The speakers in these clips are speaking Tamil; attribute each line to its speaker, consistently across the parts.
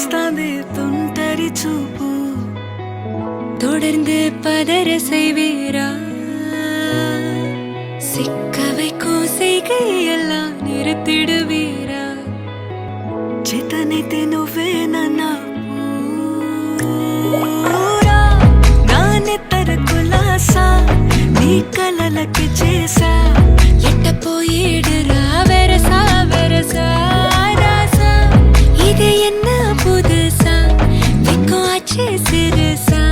Speaker 1: சுட்டேஸ்தாந்தே துண்டறி చూపు
Speaker 2: தொடர்ந்து பதற செய்வீரா சிக்க வைக்கும் செய்கையெல்லாம் நிறுத்திடுவீரா
Speaker 1: చేతనైతే నువ్వే నా పూరా నానెత్తర కులాసా నీ కలలకి చేసా
Speaker 2: எட்ட போயிடுறா வெரசா வெரசா ராசா இது என்ன புதுசா வெக்கம் ஆச்சு சிறுசா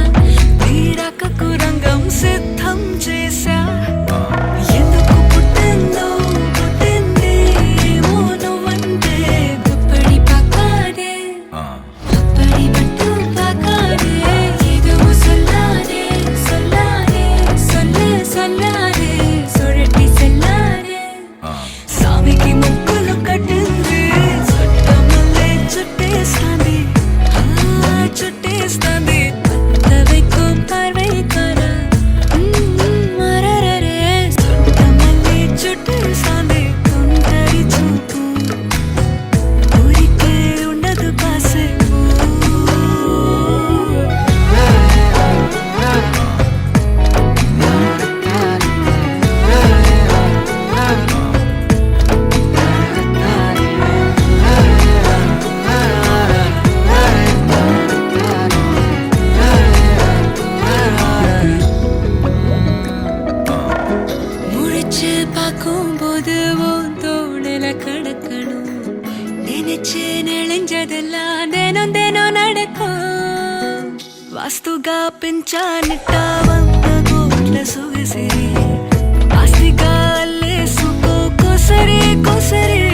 Speaker 1: తీరాకకు రంగం సిద్ధం చేసా ఎందుకు పుట్టిందో పుట్టింది ఏమో నువ్వంటే
Speaker 2: அப்படி பார்க்காதே அப்படி மட்டும் பார்க்காதே எதுவும் சொல்லாதே சொல்லாதே சொல்லு சொல்லாதே சுழட்டி செல்லாதே
Speaker 1: సామికి ముక్కులు కట్టింది చుట్టమల్లే చుట్టేస్తాంది చుట్టేస్తాంది
Speaker 2: வைக்கும் பார்வை காணா மரரரே
Speaker 1: చుట్టమల్లే చుట్టేస్తాంది తుంటరి చూపు ఊరికే ఉండదు కాసేపు
Speaker 2: முழிச்சு பார்க்கும்போது உன் தோணல கடக்கணும் நினைச்சு நெளிஞ்சதெல்லாம் தினம் தினம் நடக்கும்
Speaker 1: వాస్తుగా పెంచానిట్ట వంద కోట్ల సొగసిరి ఆస్తిగా అల్లేసుకో కొసరి కొసరి